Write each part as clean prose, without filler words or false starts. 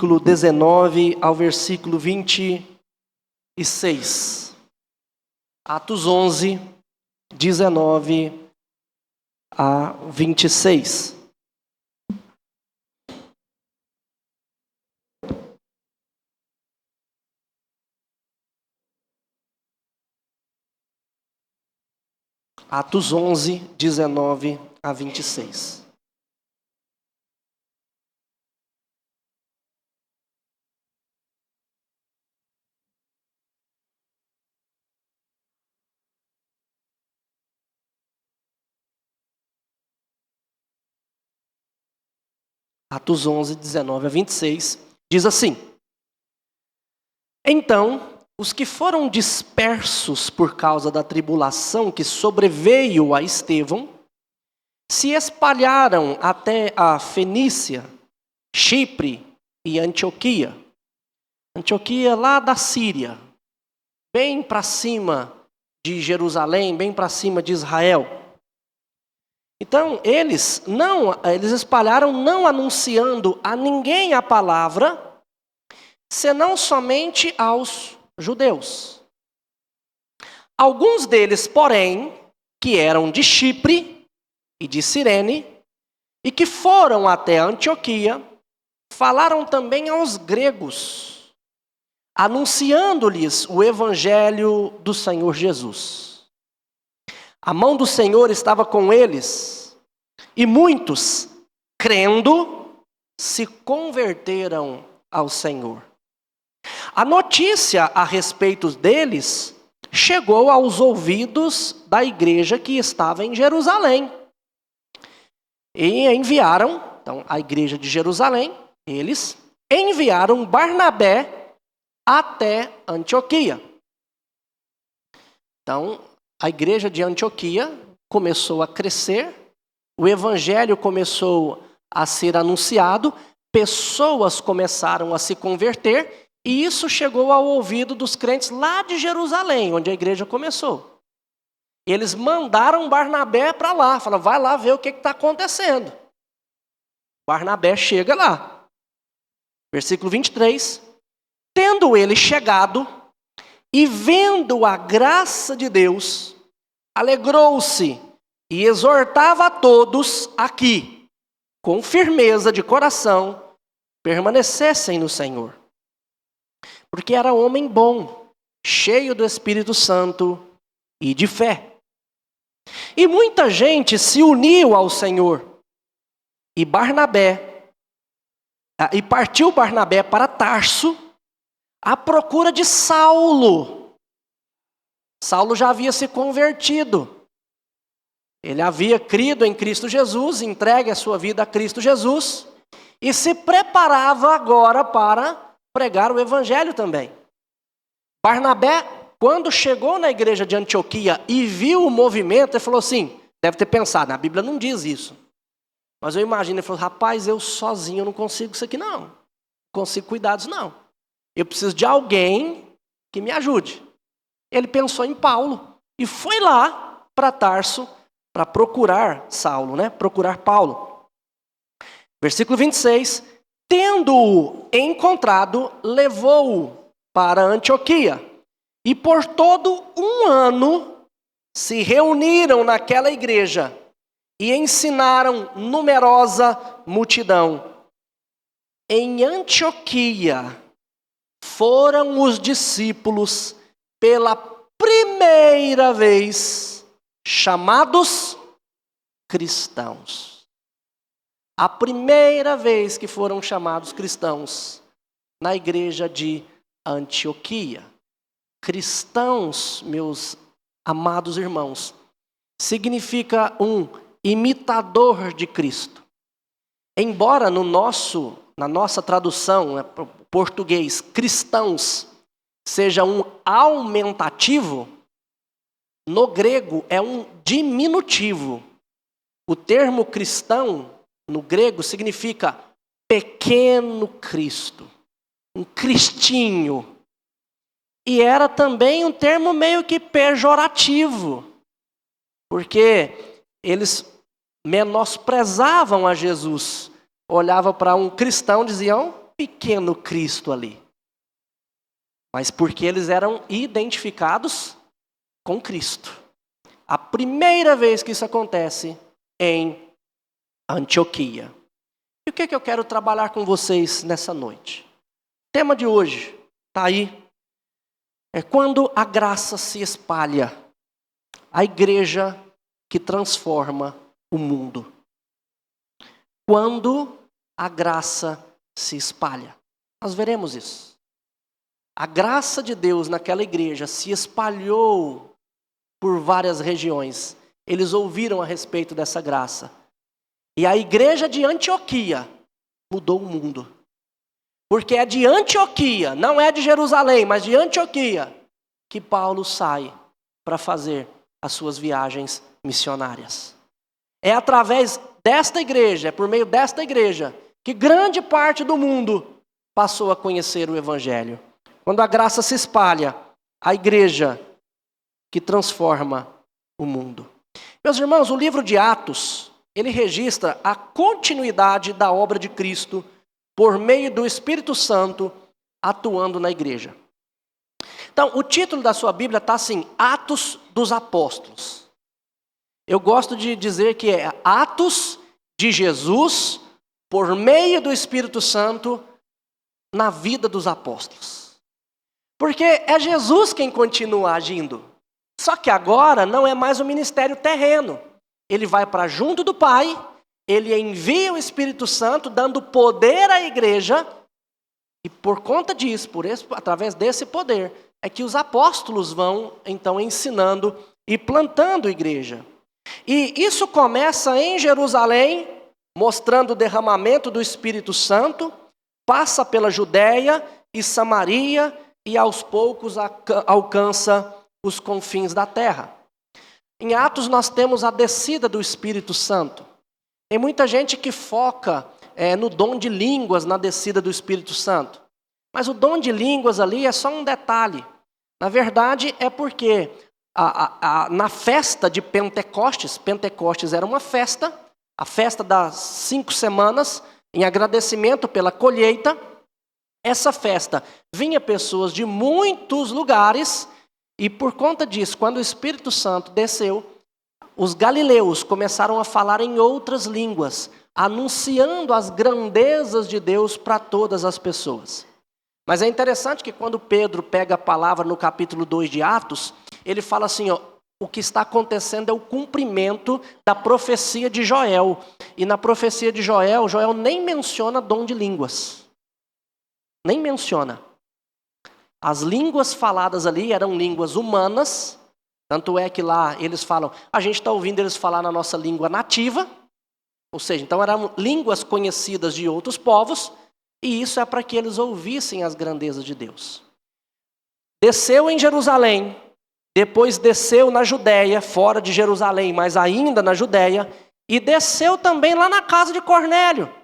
versículo 19 ao versículo 26. Atos 11, 19 a 26. Atos 11, 19 a 26. Atos 11, 19 a 26, diz assim: Então, os que foram dispersos por causa da tribulação que sobreveio a Estevão, se espalharam até a Fenícia, Chipre e Antioquia. Antioquia lá da Síria, bem para cima de Jerusalém, bem para cima de Israel. Então, eles espalharam não anunciando a ninguém a palavra, senão somente aos judeus. Alguns deles, porém, que eram de Chipre e de Cirene, e que foram até Antioquia, falaram também aos gregos, anunciando-lhes o evangelho do Senhor Jesus. A mão do Senhor estava com eles, e muitos, crendo, se converteram ao Senhor. A notícia a respeito deles chegou aos ouvidos da igreja que estava em Jerusalém. E enviaram, então, a igreja de Jerusalém, eles enviaram Barnabé até Antioquia. Então, a igreja de Antioquia começou a crescer, o evangelho começou a ser anunciado, pessoas começaram a se converter, e isso chegou ao ouvido dos crentes lá de Jerusalém, onde a igreja começou. Eles mandaram Barnabé para lá, falaram, vai lá ver o que está acontecendo. Barnabé chega lá. Versículo 23. Tendo ele chegado e vendo a graça de Deus, alegrou-se e exortava a todos aqui, com firmeza de coração, permanecessem no Senhor. Porque era homem bom, cheio do Espírito Santo e de fé. E muita gente se uniu ao Senhor. E partiu Barnabé para Tarso, à procura de Saulo. Saulo já havia se convertido. Ele havia crido em Cristo Jesus, entregue a sua vida a Cristo Jesus, e se preparava agora para pregar o evangelho também. Barnabé, quando chegou na igreja de Antioquia e viu o movimento, ele falou assim, deve ter pensado, a Bíblia não diz isso. Mas eu imagino, ele falou, rapaz, eu sozinho não consigo isso aqui não. Não consigo cuidar disso não. Eu preciso de alguém que me ajude. Ele pensou em Paulo e foi lá para Tarso para procurar Saulo, procurar Paulo. Versículo 26. Tendo-o encontrado, levou-o para Antioquia. E por todo um ano se reuniram naquela igreja e ensinaram numerosa multidão. Em Antioquia foram os discípulos pela primeira vez chamados cristãos. A primeira vez que foram chamados cristãos na igreja de Antioquia. Cristãos, meus amados irmãos, significa um imitador de Cristo. Embora na nossa tradução, português, cristãos, seja um aumentativo, no grego é um diminutivo. O termo cristão, no grego, significa pequeno Cristo, um cristinho. E era também um termo meio que pejorativo, porque eles menosprezavam a Jesus. Olhavam para um cristão e diziam, pequeno Cristo ali, mas porque eles eram identificados com Cristo. A primeira vez que isso acontece em Antioquia. E o que eu quero trabalhar com vocês nessa noite? O tema de hoje está aí. É quando a graça se espalha, a igreja que transforma o mundo. Quando a graça se espalha. Nós veremos isso. A graça de Deus naquela igreja se espalhou por várias regiões. Eles ouviram a respeito dessa graça. E a igreja de Antioquia mudou o mundo. Porque é de Antioquia, não é de Jerusalém, mas de Antioquia, que Paulo sai para fazer as suas viagens missionárias. É através desta igreja, é por meio desta igreja, que grande parte do mundo passou a conhecer o Evangelho. Quando a graça se espalha, a igreja que transforma o mundo. Meus irmãos, o livro de Atos, ele registra a continuidade da obra de Cristo por meio do Espírito Santo atuando na igreja. Então, o título da sua Bíblia está assim, Atos dos Apóstolos. Eu gosto de dizer que é Atos de Jesus por meio do Espírito Santo na vida dos apóstolos. Porque é Jesus quem continua agindo. Só que agora não é mais um ministério terreno. Ele vai para junto do Pai, ele envia o Espírito Santo, dando poder à igreja, e por conta disso, através desse poder, é que os apóstolos vão, então, ensinando e plantando igreja. E isso começa em Jerusalém, mostrando o derramamento do Espírito Santo, passa pela Judéia e Samaria, e aos poucos alcança os confins da terra. Em Atos nós temos a descida do Espírito Santo. Tem muita gente que foca no dom de línguas na descida do Espírito Santo. Mas o dom de línguas ali é só um detalhe. Na verdade é porque na festa de Pentecostes, Pentecostes era uma festa, a festa das 5 semanas, em agradecimento pela colheita. Essa festa vinha pessoas de muitos lugares. E por conta disso, quando o Espírito Santo desceu, os galileus começaram a falar em outras línguas, anunciando as grandezas de Deus para todas as pessoas. Mas é interessante que quando Pedro pega a palavra no capítulo 2 de Atos, ele fala assim, o que está acontecendo é o cumprimento da profecia de Joel. E na profecia de Joel, Joel nem menciona dom de línguas. Nem menciona. As línguas faladas ali eram línguas humanas, tanto é que lá eles falam, a gente está ouvindo eles falar na nossa língua nativa, ou seja, então eram línguas conhecidas de outros povos, e isso é para que eles ouvissem as grandezas de Deus. Desceu em Jerusalém, depois desceu na Judéia, fora de Jerusalém, mas ainda na Judéia, e desceu também lá na casa de Cornélio,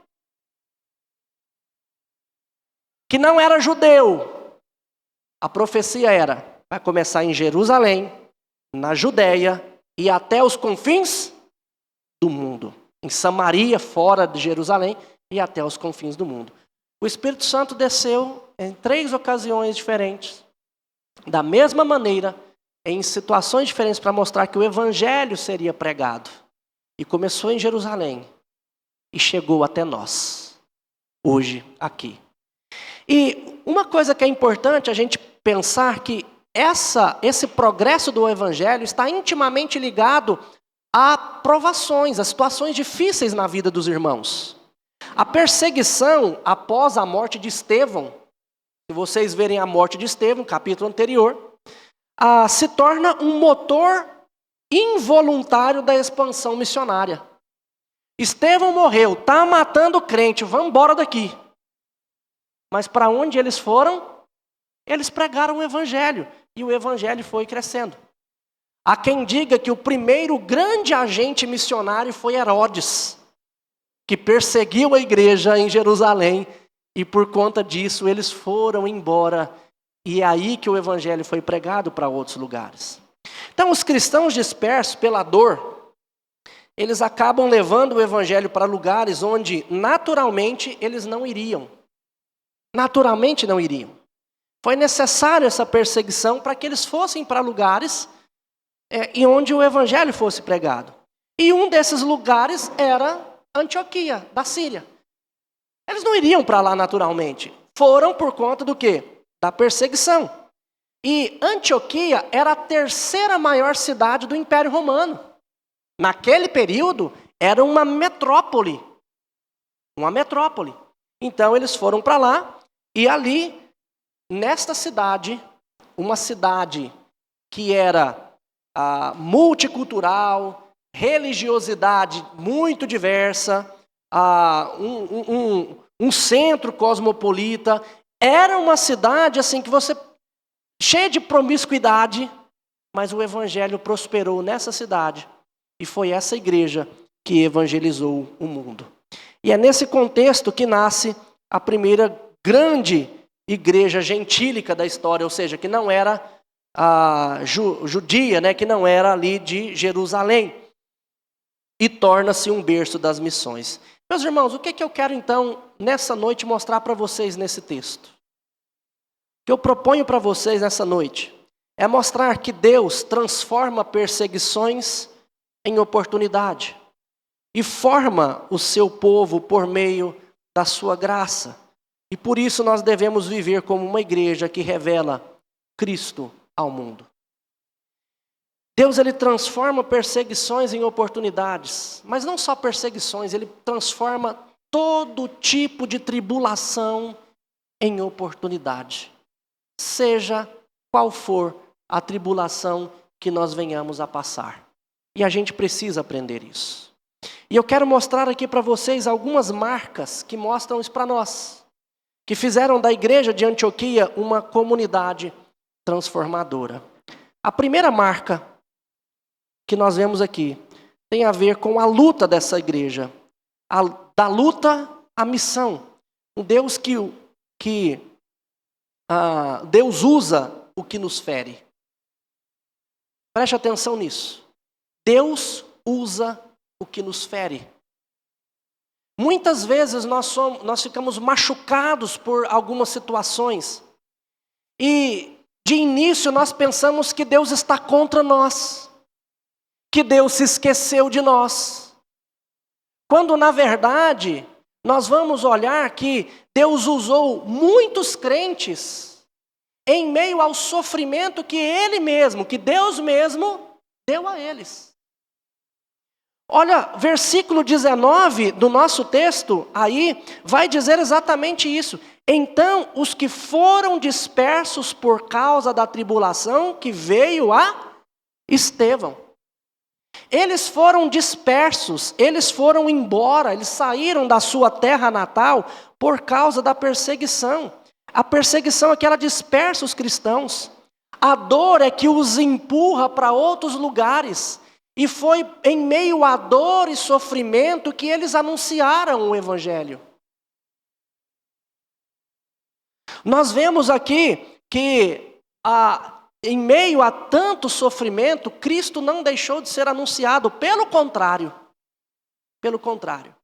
que não era judeu. A profecia vai começar em Jerusalém, na Judéia e até os confins do mundo. Em Samaria, fora de Jerusalém e até os confins do mundo. O Espírito Santo desceu em 3 ocasiões diferentes, da mesma maneira, em situações diferentes para mostrar que o Evangelho seria pregado. E começou em Jerusalém e chegou até nós, hoje aqui. E uma coisa que é importante a gente pensar que esse progresso do Evangelho está intimamente ligado a provações, a situações difíceis na vida dos irmãos. A perseguição após a morte de Estevão, se vocês verem a morte de Estevão, capítulo anterior, se torna um motor involuntário da expansão missionária. Estevão morreu, está matando crente, vamos embora daqui. Mas para onde eles foram? Eles pregaram o Evangelho, e o Evangelho foi crescendo. Há quem diga que o primeiro grande agente missionário foi Herodes, que perseguiu a igreja em Jerusalém, e por conta disso eles foram embora, e é aí que o Evangelho foi pregado para outros lugares. Então os cristãos dispersos pela dor, eles acabam levando o Evangelho para lugares onde naturalmente eles não iriam. Naturalmente não iriam. Foi necessário essa perseguição para que eles fossem para lugares em onde o evangelho fosse pregado. E um desses lugares era Antioquia, da Síria. Eles não iriam para lá naturalmente. Foram por conta do quê? Da perseguição. E Antioquia era a terceira maior cidade do Império Romano. Naquele período, era uma metrópole. Uma metrópole. Então, eles foram para lá e ali, nesta cidade, uma cidade que era multicultural, religiosidade muito diversa, um centro cosmopolita, era uma cidade assim que você cheia de promiscuidade, mas o evangelho prosperou nessa cidade e foi essa igreja que evangelizou o mundo. E é nesse contexto que nasce a primeira grande igreja gentílica da história, ou seja, que não era judia, né, que não era ali de Jerusalém, e torna-se um berço das missões. Meus irmãos, o que eu quero então, nessa noite, mostrar para vocês nesse texto? O que eu proponho para vocês nessa noite é mostrar que Deus transforma perseguições em oportunidade e forma o seu povo por meio da sua graça. E por isso nós devemos viver como uma igreja que revela Cristo ao mundo. Deus, ele transforma perseguições em oportunidades, mas não só perseguições, ele transforma todo tipo de tribulação em oportunidade. Seja qual for a tribulação que nós venhamos a passar. E a gente precisa aprender isso. E eu quero mostrar aqui para vocês algumas marcas que mostram isso para nós, que fizeram da igreja de Antioquia uma comunidade transformadora. A primeira marca que nós vemos aqui tem a ver com a luta dessa igreja, da luta à missão. Um Deus que Deus usa o que nos fere. Preste atenção nisso. Deus usa o que nos fere. Muitas vezes nós ficamos machucados por algumas situações. E de início nós pensamos que Deus está contra nós. Que Deus se esqueceu de nós. Quando na verdade nós vamos olhar que Deus usou muitos crentes em meio ao sofrimento que Ele mesmo, que Deus mesmo deu a eles. Olha, versículo 19 do nosso texto aí vai dizer exatamente isso. Então, os que foram dispersos por causa da tribulação que veio a Estevão. Eles foram dispersos, eles foram embora, eles saíram da sua terra natal por causa da perseguição. A perseguição é que ela dispersa os cristãos. A dor é que os empurra para outros lugares. E foi em meio à dor e sofrimento que eles anunciaram o evangelho. Nós vemos aqui que em meio a tanto sofrimento, Cristo não deixou de ser anunciado, pelo contrário. Pelo contrário.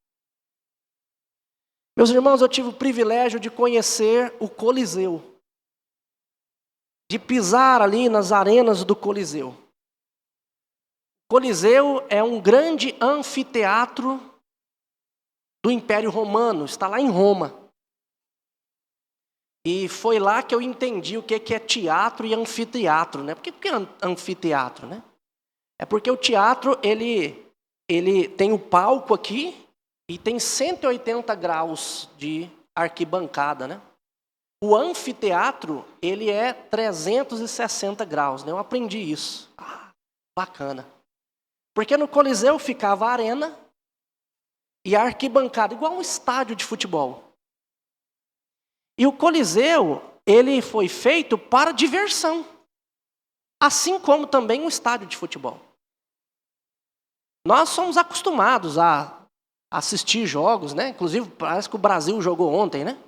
Meus irmãos, eu tive o privilégio de conhecer o Coliseu. De pisar ali nas arenas do Coliseu. O Coliseu é um grande anfiteatro do Império Romano, está lá em Roma. E foi lá que eu entendi o que é teatro e anfiteatro, né? Por que é anfiteatro, né? É porque o teatro, ele tem o palco aqui e tem 180 graus de arquibancada, né? O anfiteatro, ele é 360 graus, né? Eu aprendi isso. Bacana. Porque no Coliseu ficava a arena e a arquibancada, igual um estádio de futebol. E o Coliseu, ele foi feito para diversão. Assim como também um estádio de futebol. Nós somos acostumados a assistir jogos, né? Inclusive, parece que o Brasil jogou ontem, né?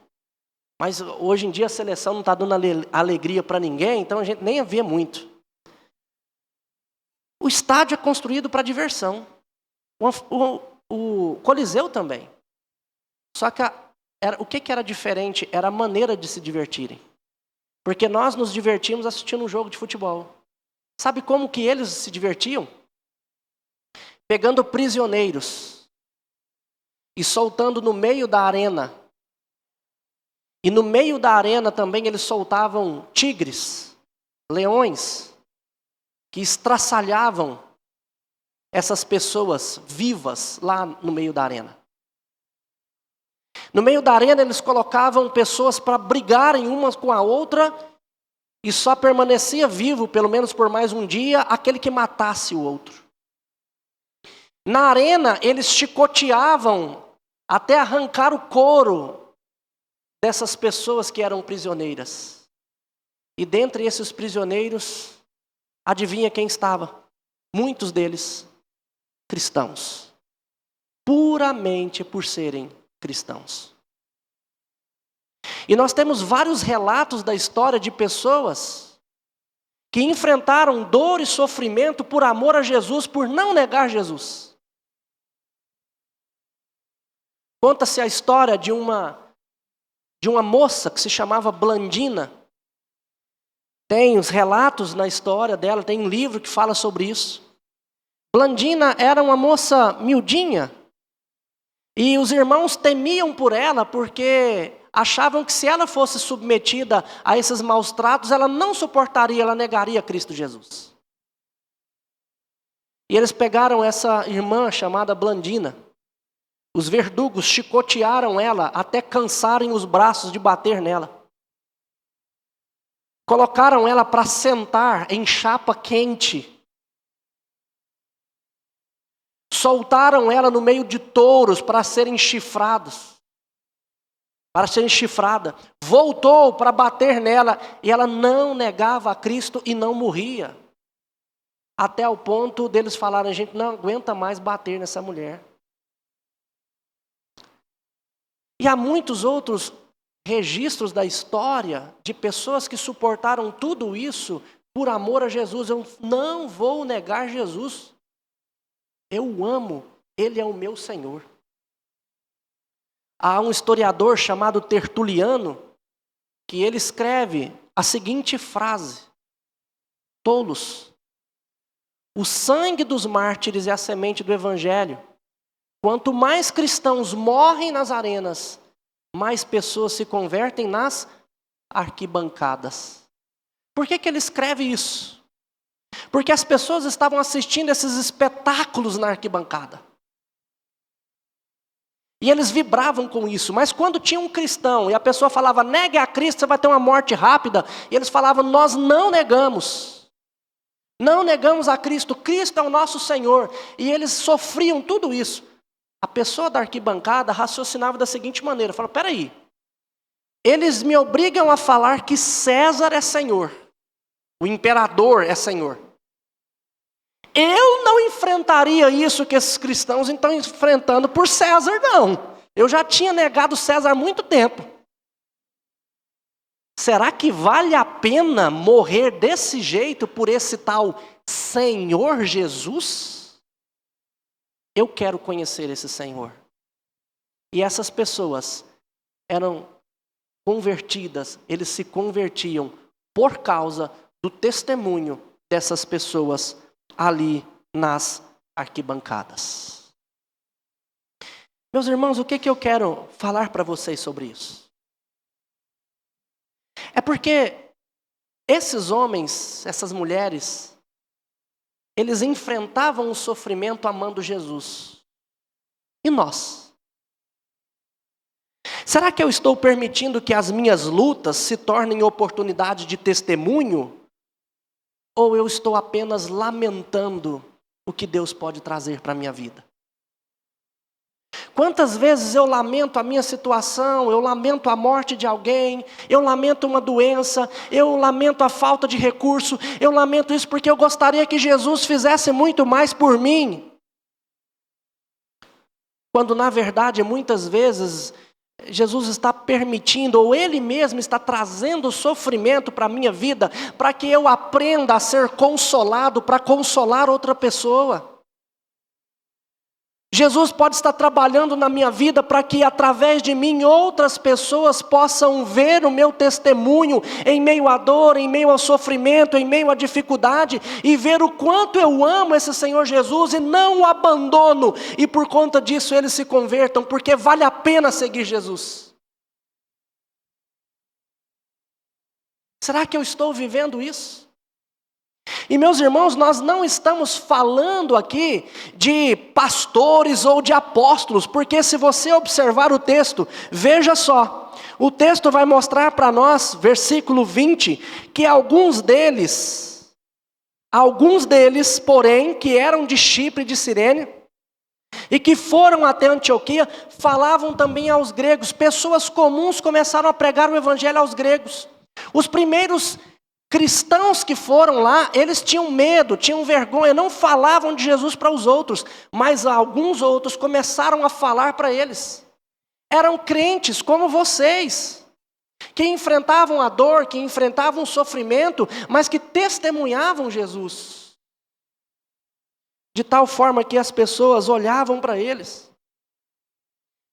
Mas hoje em dia a seleção não está dando alegria para ninguém, então a gente nem vê muito. O estádio é construído para diversão. O Coliseu também. Só que o que era diferente? Era a maneira de se divertirem. Porque nós nos divertimos assistindo um jogo de futebol. Sabe como que eles se divertiam? Pegando prisioneiros e soltando no meio da arena. E no meio da arena também eles soltavam tigres, leões, que estraçalhavam essas pessoas vivas lá no meio da arena. No meio da arena eles colocavam pessoas para brigarem umas com a outra e só permanecia vivo, pelo menos por mais um dia, aquele que matasse o outro. Na arena eles chicoteavam até arrancar o couro dessas pessoas que eram prisioneiras. E dentre esses prisioneiros, adivinha quem estava? Muitos deles cristãos. Puramente por serem cristãos. E nós temos vários relatos da história de pessoas que enfrentaram dor e sofrimento por amor a Jesus, por não negar Jesus. Conta-se a história de uma moça que se chamava Blandina. Tem os relatos na história dela, tem um livro que fala sobre isso. Blandina era uma moça miudinha, e os irmãos temiam por ela, porque achavam que se ela fosse submetida a esses maus tratos, ela não suportaria, ela negaria Cristo Jesus. E eles pegaram essa irmã chamada Blandina, os verdugos chicotearam ela até cansarem os braços de bater nela. Colocaram ela para sentar em chapa quente. Soltaram ela no meio de touros para serem chifrados. Para ser chifrada. Voltou para bater nela e ela não negava a Cristo e não morria. Até o ponto deles falarem, a gente não aguenta mais bater nessa mulher. E há muitos outros registros da história de pessoas que suportaram tudo isso por amor a Jesus. Eu não vou negar Jesus. Eu o amo, Ele é o meu Senhor. Há um historiador chamado Tertuliano, que ele escreve a seguinte frase: tolos, o sangue dos mártires é a semente do Evangelho. Quanto mais cristãos morrem nas arenas, mais pessoas se convertem nas arquibancadas. Por que ele escreve isso? Porque as pessoas estavam assistindo esses espetáculos na arquibancada. E eles vibravam com isso. Mas quando tinha um cristão e a pessoa falava, negue a Cristo, você vai ter uma morte rápida. E eles falavam, nós não negamos. Não negamos a Cristo. Cristo é o nosso Senhor. E eles sofriam tudo isso. A pessoa da arquibancada raciocinava da seguinte maneira. Falava, peraí. Eles me obrigam a falar que César é Senhor. O imperador é Senhor. Eu não enfrentaria isso que esses cristãos estão enfrentando por César, não. Eu já tinha negado César há muito tempo. Será que vale a pena morrer desse jeito por esse tal Senhor Jesus? Eu quero conhecer esse Senhor. E essas pessoas eram convertidas, eles se convertiam por causa do testemunho dessas pessoas ali nas arquibancadas. Meus irmãos, o que eu quero falar para vocês sobre isso? É porque esses homens, essas mulheres, eles enfrentavam o sofrimento amando Jesus. E nós? Será que eu estou permitindo que as minhas lutas se tornem oportunidade de testemunho? Ou eu estou apenas lamentando o que Deus pode trazer para a minha vida? Quantas vezes eu lamento a minha situação, eu lamento a morte de alguém, eu lamento uma doença, eu lamento a falta de recurso, eu lamento isso porque eu gostaria que Jesus fizesse muito mais por mim. Quando na verdade muitas vezes Jesus está permitindo, ou Ele mesmo está trazendo sofrimento para a minha vida, para que eu aprenda a ser consolado, para consolar outra pessoa. Jesus pode estar trabalhando na minha vida para que através de mim outras pessoas possam ver o meu testemunho em meio à dor, em meio ao sofrimento, em meio à dificuldade, e ver o quanto eu amo esse Senhor Jesus e não o abandono, e por conta disso eles se convertam, porque vale a pena seguir Jesus. Será que eu estou vivendo isso? E meus irmãos, nós não estamos falando aqui de pastores ou de apóstolos, porque se você observar o texto, veja só, o texto vai mostrar para nós, versículo 20, que alguns deles, porém, que eram de Chipre e de Cirene, e que foram até Antioquia, falavam também aos gregos. Pessoas comuns começaram a pregar o evangelho aos gregos. Os primeiros cristãos que foram lá, eles tinham medo, tinham vergonha, não falavam de Jesus para os outros, mas alguns outros começaram a falar para eles. Eram crentes como vocês, que enfrentavam a dor, que enfrentavam o sofrimento, mas que testemunhavam Jesus. De tal forma que as pessoas olhavam para eles,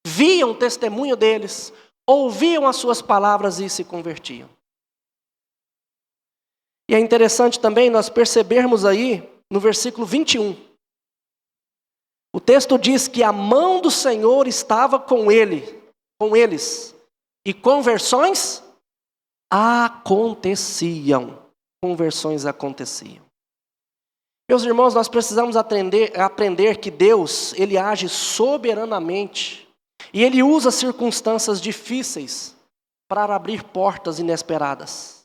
viam o testemunho deles, ouviam as suas palavras e se convertiam. E é interessante também nós percebermos aí, no versículo 21, o texto diz que a mão do Senhor estava com eles, e conversões aconteciam. Meus irmãos, nós precisamos aprender que Deus, Ele age soberanamente, e Ele usa circunstâncias difíceis para abrir portas inesperadas.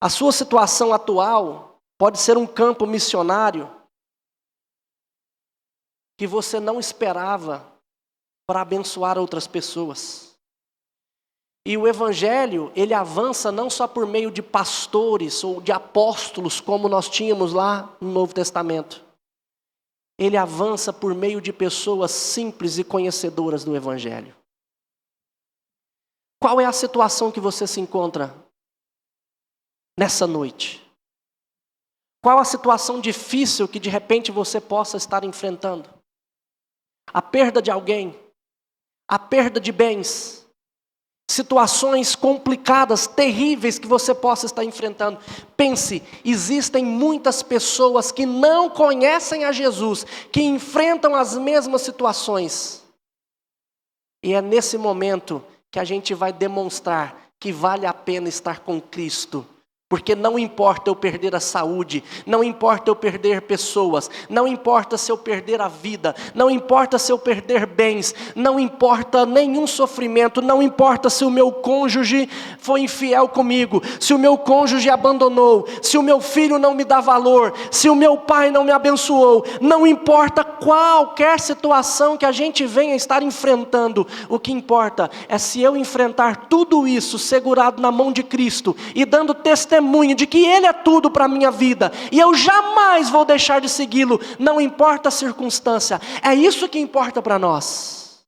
A sua situação atual pode ser um campo missionário que você não esperava para abençoar outras pessoas. E o evangelho, ele avança não só por meio de pastores ou de apóstolos, como nós tínhamos lá no Novo Testamento. Ele avança por meio de pessoas simples e conhecedoras do evangelho. Qual é a situação que você se encontra nessa noite? Qual a situação difícil que de repente você possa estar enfrentando? A perda de alguém, a perda de bens, situações complicadas, terríveis que você possa estar enfrentando. Pense, existem muitas pessoas que não conhecem a Jesus, que enfrentam as mesmas situações. E é nesse momento que a gente vai demonstrar que vale a pena estar com Cristo. Porque não importa eu perder a saúde, não importa eu perder pessoas, não importa se eu perder a vida, não importa se eu perder bens, não importa nenhum sofrimento, não importa se o meu cônjuge foi infiel comigo, se o meu cônjuge abandonou, se o meu filho não me dá valor, se o meu pai não me abençoou, não importa qualquer situação que a gente venha estar enfrentando, o que importa é se eu enfrentar tudo isso segurado na mão de Cristo e dando testemunho de que Ele é tudo para a minha vida, e eu jamais vou deixar de segui-lo, não importa a circunstância. É isso que importa para nós,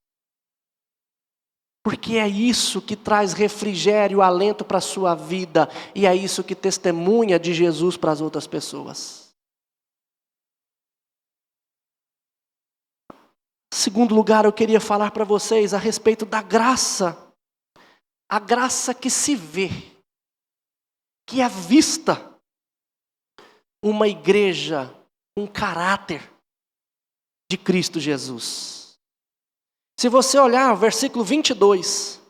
porque é isso que traz refrigério, alento para a sua vida, e é isso que testemunha de Jesus para as outras pessoas. Segundo lugar, eu queria falar para vocês a respeito da graça, a graça que se vê, que é vista, uma igreja com caráter de Cristo Jesus. Se você olhar o versículo 22,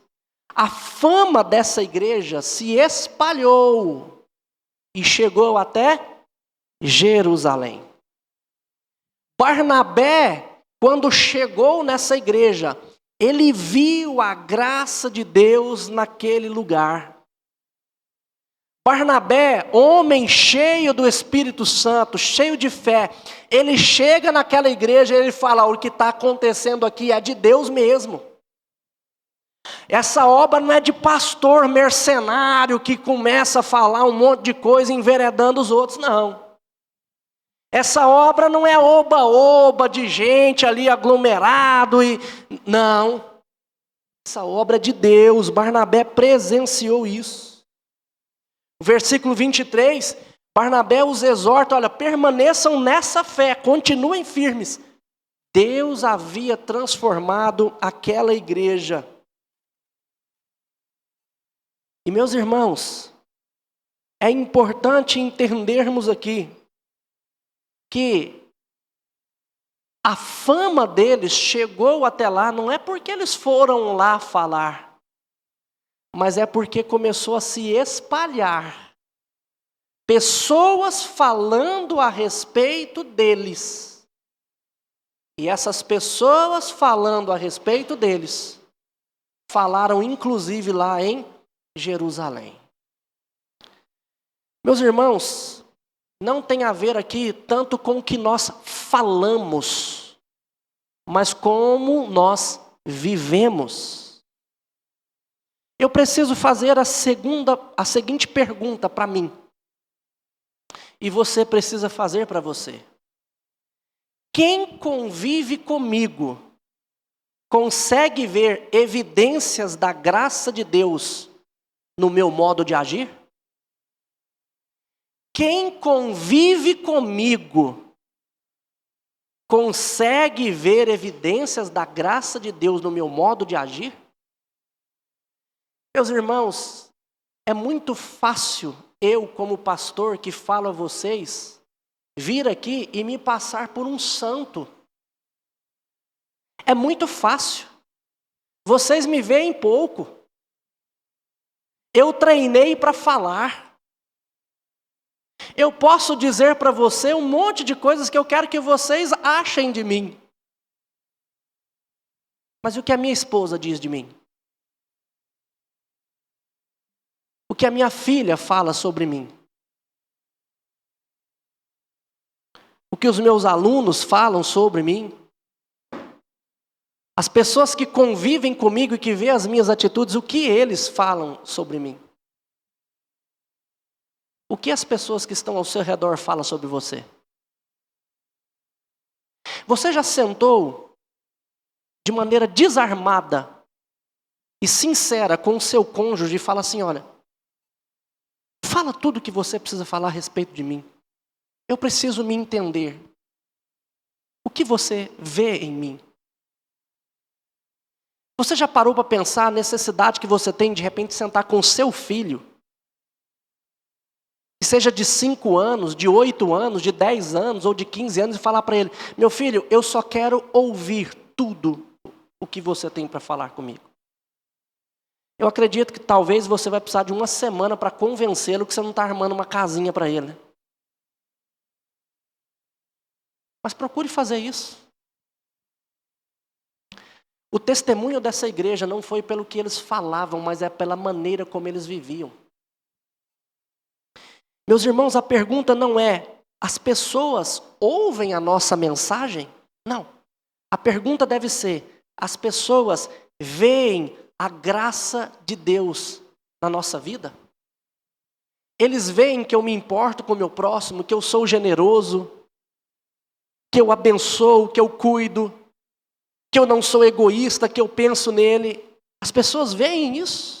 a fama dessa igreja se espalhou e chegou até Jerusalém. Barnabé, quando chegou nessa igreja, ele viu a graça de Deus naquele lugar. Barnabé, homem cheio do Espírito Santo, cheio de fé, ele chega naquela igreja e ele fala: o que está acontecendo aqui é de Deus mesmo. Essa obra não é de pastor mercenário que começa a falar um monte de coisa enveredando os outros, não. Essa obra não é oba-oba de gente ali aglomerado, não. Essa obra é de Deus. Barnabé presenciou isso. O versículo 23, Barnabé os exorta: olha, permaneçam nessa fé, continuem firmes, Deus havia transformado aquela igreja. E meus irmãos, é importante entendermos aqui que a fama deles chegou até lá, não é porque eles foram lá falar, mas é porque começou a se espalhar. Pessoas falando a respeito deles. E essas pessoas falando a respeito deles, falaram inclusive lá em Jerusalém. Meus irmãos, não tem a ver aqui tanto com o que nós falamos, mas como nós vivemos. Eu preciso fazer a seguinte pergunta para mim. E você precisa fazer para você. Quem convive comigo consegue ver evidências da graça de Deus no meu modo de agir? Quem convive comigo consegue ver evidências da graça de Deus no meu modo de agir? Meus irmãos, é muito fácil eu, como pastor que falo a vocês, vir aqui e me passar por um santo. É muito fácil. Vocês me veem pouco. Eu treinei para falar. Eu posso dizer para você um monte de coisas que eu quero que vocês achem de mim. Mas o que a minha esposa diz de mim? O que a minha filha fala sobre mim? O que os meus alunos falam sobre mim? As pessoas que convivem comigo e que veem as minhas atitudes, o que eles falam sobre mim? O que as pessoas que estão ao seu redor falam sobre você? Você já sentou de maneira desarmada e sincera com o seu cônjuge e fala assim, olha, fala tudo o que você precisa falar a respeito de mim. Eu preciso me entender. O que você vê em mim? Você já parou para pensar a necessidade que você tem de repente sentar com o seu filho? Que seja de 5 anos, de 8 anos, de 10 anos ou de 15 anos e falar para ele, meu filho, eu só quero ouvir tudo o que você tem para falar comigo. Eu acredito que talvez você vai precisar de uma semana para convencê-lo que você não está armando uma casinha para ele. Mas procure fazer isso. O testemunho dessa igreja não foi pelo que eles falavam, mas é pela maneira como eles viviam. Meus irmãos, a pergunta não é, as pessoas ouvem a nossa mensagem? Não. A pergunta deve ser, as pessoas veem a graça de Deus na nossa vida? Eles veem que eu me importo com o meu próximo, que eu sou generoso, que eu abençoo, que eu cuido, que eu não sou egoísta, que eu penso nele. As pessoas veem isso.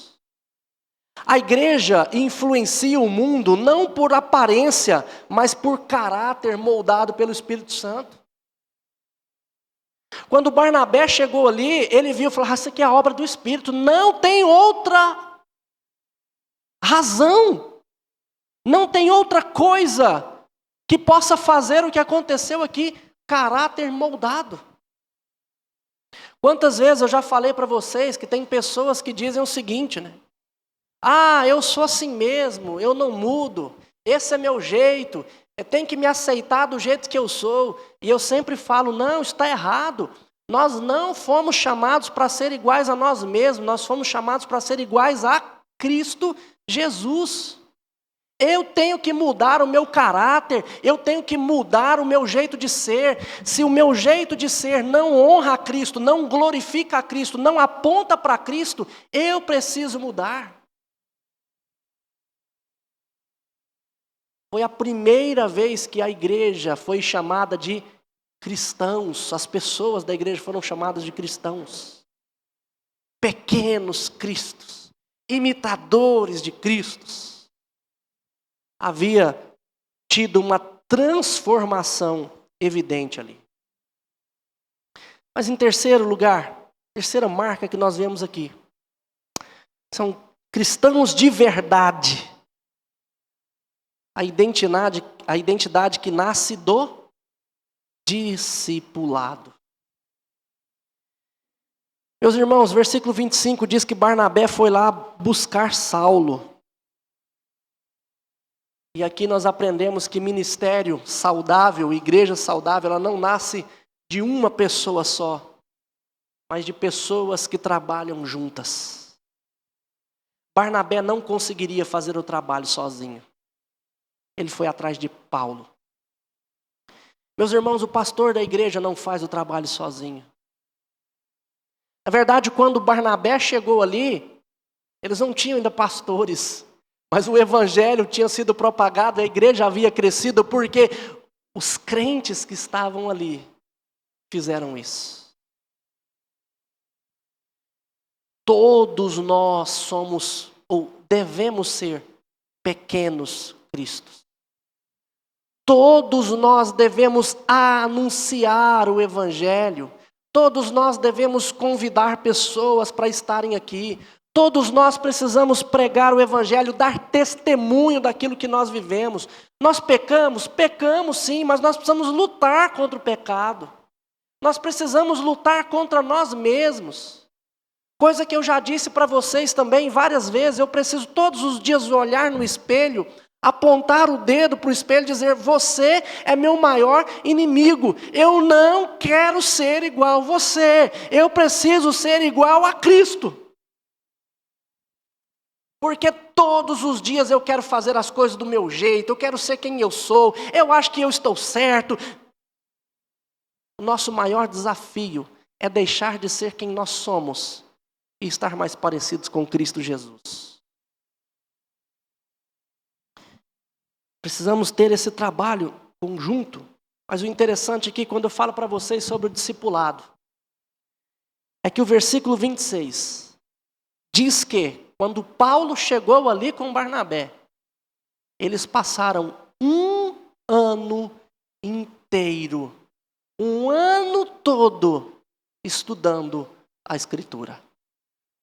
A igreja influencia o mundo não por aparência, mas por caráter moldado pelo Espírito Santo. Quando Barnabé chegou ali, ele viu e falou, isso aqui é a obra do Espírito. Não tem outra razão. Não tem outra coisa que possa fazer o que aconteceu aqui. Caráter moldado. Quantas vezes eu já falei para vocês que tem pessoas que dizem o seguinte, né? Eu sou assim mesmo, eu não mudo, esse é meu jeito, eu tenho que me aceitar do jeito que eu sou. E eu sempre falo, não, está errado. Nós não fomos chamados para ser iguais a nós mesmos, nós fomos chamados para ser iguais a Cristo Jesus. Eu tenho que mudar o meu caráter, eu tenho que mudar o meu jeito de ser. Se o meu jeito de ser não honra a Cristo, não glorifica a Cristo, não aponta para Cristo, eu preciso mudar. Foi a primeira vez que a igreja foi chamada de cristãos. As pessoas da igreja foram chamadas de cristãos. Pequenos cristos, imitadores de Cristos. Havia tido uma transformação evidente ali. Mas em terceiro lugar, terceira marca que nós vemos aqui, são cristãos de verdade. A identidade que nasce do discipulado. Meus irmãos, versículo 25 diz que Barnabé foi lá buscar Saulo. E aqui nós aprendemos que ministério saudável, igreja saudável, ela não nasce de uma pessoa só, mas de pessoas que trabalham juntas. Barnabé não conseguiria fazer o trabalho sozinho. Ele foi atrás de Paulo. Meus irmãos, o pastor da igreja não faz o trabalho sozinho. Na verdade, quando Barnabé chegou ali, eles não tinham ainda pastores, mas o evangelho tinha sido propagado, a igreja havia crescido, porque os crentes que estavam ali fizeram isso. Todos nós somos, ou devemos ser, pequenos Cristos. Todos nós devemos anunciar o evangelho. Todos nós devemos convidar pessoas para estarem aqui. Todos nós precisamos pregar o evangelho, dar testemunho daquilo que nós vivemos. Nós pecamos sim, mas nós precisamos lutar contra o pecado. Nós precisamos lutar contra nós mesmos. Coisa que eu já disse para vocês também várias vezes, eu preciso todos os dias olhar no espelho, apontar o dedo para o espelho e dizer: você é meu maior inimigo, eu não quero ser igual a você, eu preciso ser igual a Cristo. Porque todos os dias eu quero fazer as coisas do meu jeito, eu quero ser quem eu sou, eu acho que eu estou certo. O nosso maior desafio é deixar de ser quem nós somos e estar mais parecidos com Cristo Jesus. Precisamos ter esse trabalho conjunto. Mas o interessante aqui, quando eu falo para vocês sobre o discipulado, é que o versículo 26 diz que, quando Paulo chegou ali com Barnabé, eles passaram um ano inteiro, um ano todo, estudando a Escritura.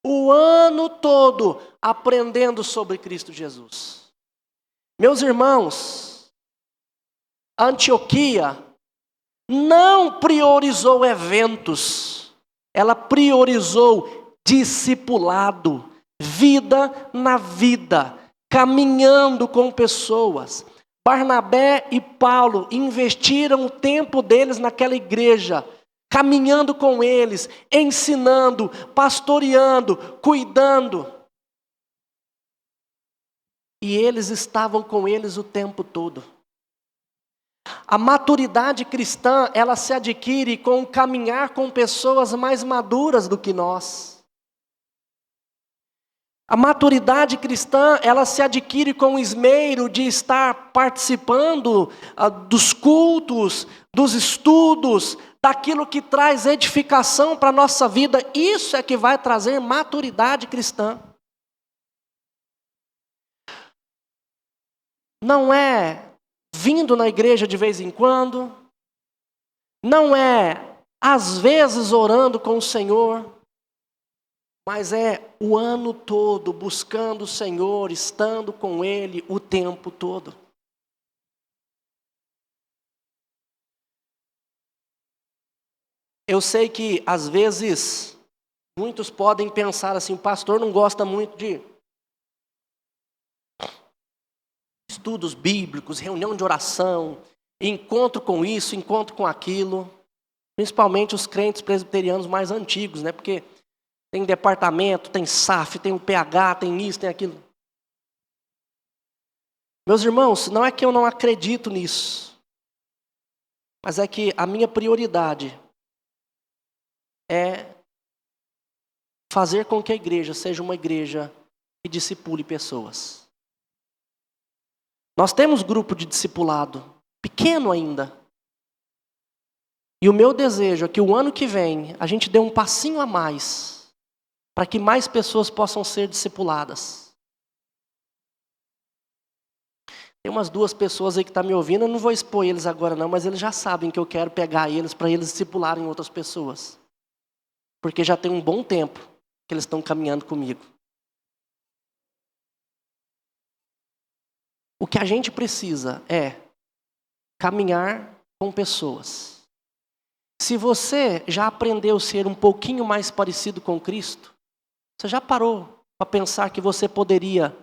O ano todo aprendendo sobre Cristo Jesus. Meus irmãos, Antioquia não priorizou eventos, ela priorizou discipulado, vida na vida, caminhando com pessoas. Barnabé e Paulo investiram o tempo deles naquela igreja, caminhando com eles, ensinando, pastoreando, cuidando. E eles estavam com eles o tempo todo. A maturidade cristã, ela se adquire com o caminhar com pessoas mais maduras do que nós. A maturidade cristã, ela se adquire com o esmero de estar participando dos cultos, dos estudos, daquilo que traz edificação para a nossa vida. Isso é que vai trazer maturidade cristã. Não é vindo na igreja de vez em quando, não é às vezes orando com o Senhor, mas é o ano todo buscando o Senhor, estando com Ele o tempo todo. Eu sei que às vezes muitos podem pensar assim: o pastor não gosta muito de estudos bíblicos, reunião de oração, encontro com isso, encontro com aquilo. Principalmente os crentes presbiterianos mais antigos, né? Porque tem departamento, tem SAF, tem o PH, tem isso, tem aquilo. Meus irmãos, não é que eu não acredito nisso, mas é que a minha prioridade é fazer com que a igreja seja uma igreja que discipule pessoas. Nós temos grupo de discipulado, pequeno ainda. E o meu desejo é que o ano que vem a gente dê um passinho a mais, para que mais pessoas possam ser discipuladas. Tem umas 2 pessoas aí que estão me ouvindo, eu não vou expor eles agora não, mas eles já sabem que eu quero pegar eles para eles discipularem outras pessoas. Porque já tem um bom tempo que eles estão caminhando comigo. O que a gente precisa é caminhar com pessoas. Se você já aprendeu a ser um pouquinho mais parecido com Cristo, você já parou para pensar que você poderia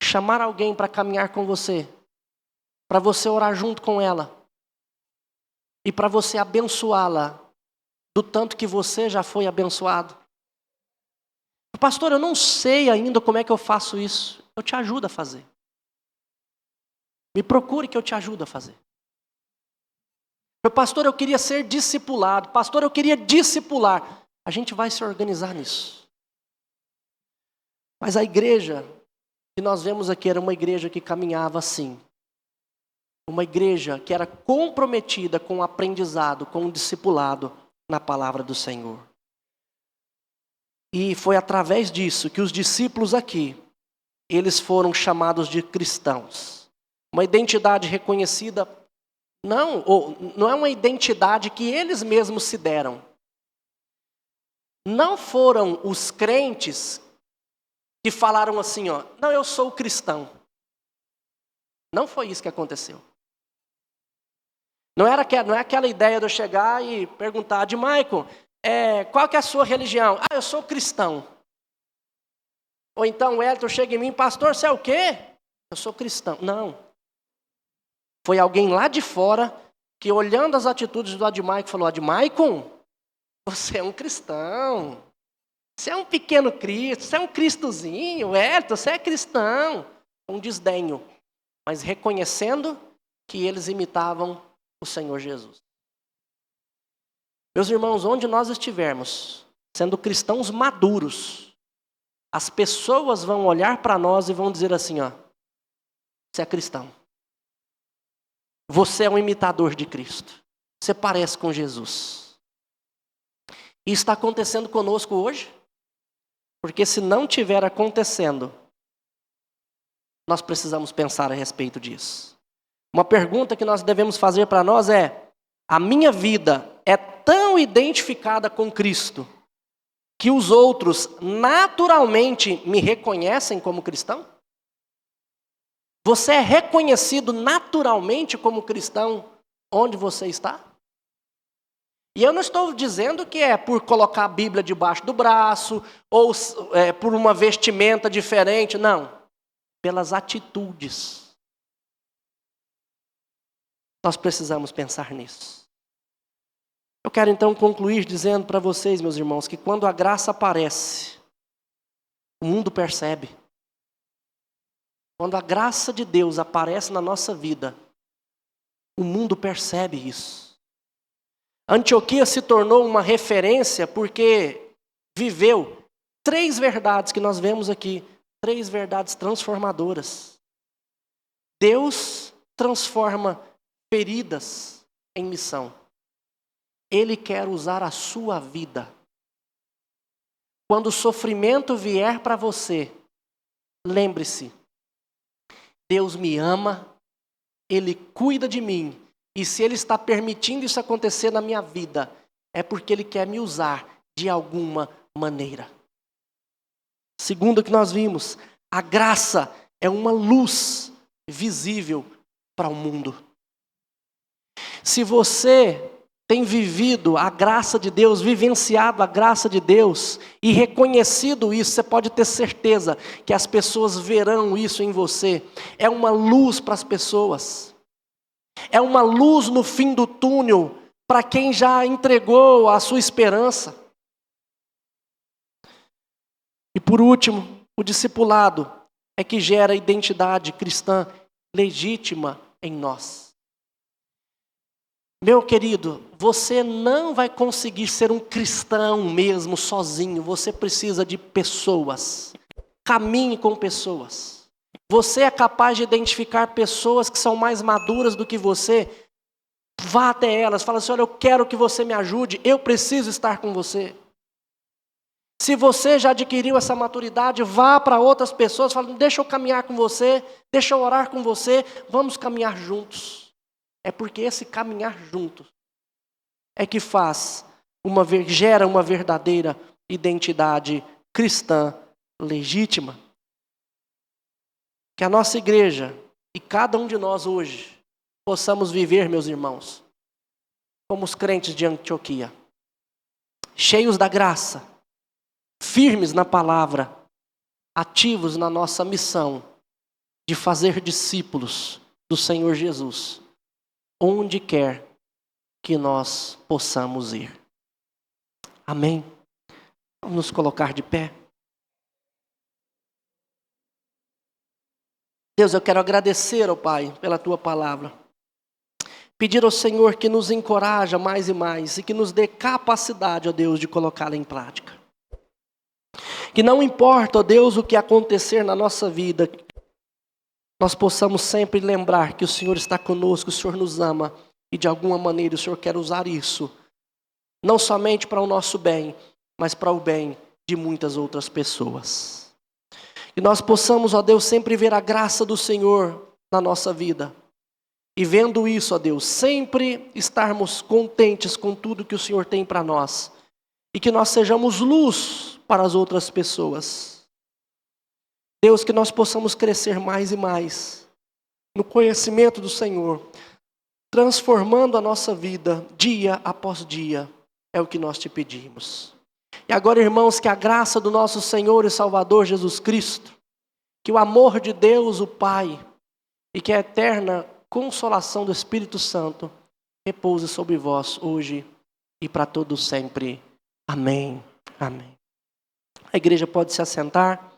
chamar alguém para caminhar com você, para você orar junto com ela e para você abençoá-la do tanto que você já foi abençoado? Pastor, eu não sei ainda como é que eu faço isso. Eu te ajudo a fazer. Me procure que eu te ajudo a fazer. Pastor, eu queria ser discipulado. Pastor, eu queria discipular. A gente vai se organizar nisso. Mas a igreja que nós vemos aqui era uma igreja que caminhava assim. Uma igreja que era comprometida com o aprendizado, com o discipulado na palavra do Senhor. E foi através disso que os discípulos aqui, eles foram chamados de cristãos. Uma identidade reconhecida, não é uma identidade que eles mesmos se deram. Não foram os crentes que falaram assim, não, eu sou cristão. Não foi isso que aconteceu. Não é aquela ideia de eu chegar e perguntar, de Maicon, qual que é a sua religião? Eu sou cristão. Ou então o Elton chega em mim, pastor, você é o quê? Eu sou cristão. Não. Foi alguém lá de fora que, olhando as atitudes do Admaicon, falou, Admaicon, você é um cristão. Você é um pequeno Cristo, você é um cristozinho. Elton, você é cristão. Um desdenho, mas reconhecendo que eles imitavam o Senhor Jesus. Meus irmãos, onde nós estivermos, sendo cristãos maduros, as pessoas vão olhar para nós e vão dizer assim, você é cristão. Você é um imitador de Cristo. Você parece com Jesus. E está acontecendo conosco hoje? Porque se não estiver acontecendo, nós precisamos pensar a respeito disso. Uma pergunta que nós devemos fazer para nós é, a minha vida é tão identificada com Cristo que os outros naturalmente me reconhecem como cristão? Você é reconhecido naturalmente como cristão onde você está? E eu não estou dizendo que é por colocar a Bíblia debaixo do braço ou por uma vestimenta diferente, não. Pelas atitudes. Nós precisamos pensar nisso. Eu quero então concluir dizendo para vocês, meus irmãos, que quando a graça aparece, o mundo percebe. Quando a graça de Deus aparece na nossa vida, o mundo percebe isso. Antioquia se tornou uma referência porque viveu 3 verdades que nós vemos aqui, 3 verdades transformadoras. Deus transforma feridas em missão. Ele quer usar a sua vida. Quando o sofrimento vier para você, lembre-se, Deus me ama, Ele cuida de mim, e se Ele está permitindo isso acontecer na minha vida, é porque Ele quer me usar de alguma maneira. Segundo o que nós vimos, a graça é uma luz visível para o mundo. Se você tem vivido a graça de Deus, vivenciado a graça de Deus e reconhecido isso, você pode ter certeza que as pessoas verão isso em você. É uma luz para as pessoas. É uma luz no fim do túnel para quem já entregou a sua esperança. E por último, o discipulado é que gera identidade cristã legítima em nós. Meu querido, você não vai conseguir ser um cristão mesmo sozinho. Você precisa de pessoas. Caminhe com pessoas. Você é capaz de identificar pessoas que são mais maduras do que você. Vá até elas, fala assim, olha, eu quero que você me ajude, eu preciso estar com você. Se você já adquiriu essa maturidade, vá para outras pessoas, fala, deixa eu caminhar com você, deixa eu orar com você, vamos caminhar juntos. É porque esse caminhar juntos é que faz gera uma verdadeira identidade cristã legítima. Que a nossa igreja e cada um de nós hoje possamos viver, meus irmãos, como os crentes de Antioquia, cheios da graça, firmes na palavra, ativos na nossa missão de fazer discípulos do Senhor Jesus, onde quer que nós possamos ir. Amém? Vamos nos colocar de pé. Deus, eu quero agradecer ao Pai pela Tua palavra. Pedir ao Senhor que nos encoraja mais e mais e que nos dê capacidade, ó Deus, de colocá-la em prática. Que não importa, ó Deus, o que acontecer na nossa vida, nós possamos sempre lembrar que o Senhor está conosco, o Senhor nos ama e de alguma maneira o Senhor quer usar isso, não somente para o nosso bem, mas para o bem de muitas outras pessoas. Que nós possamos, ó Deus, sempre ver a graça do Senhor na nossa vida. E vendo isso, ó Deus, sempre estarmos contentes com tudo que o Senhor tem para nós. E que nós sejamos luz para as outras pessoas. Deus, que nós possamos crescer mais e mais no conhecimento do Senhor, transformando a nossa vida dia após dia. É o que nós te pedimos. E agora, irmãos, que a graça do nosso Senhor e Salvador Jesus Cristo, que o amor de Deus, o Pai, e que a eterna consolação do Espírito Santo repouse sobre vós hoje e para todos sempre. Amém. Amém. A igreja pode se assentar.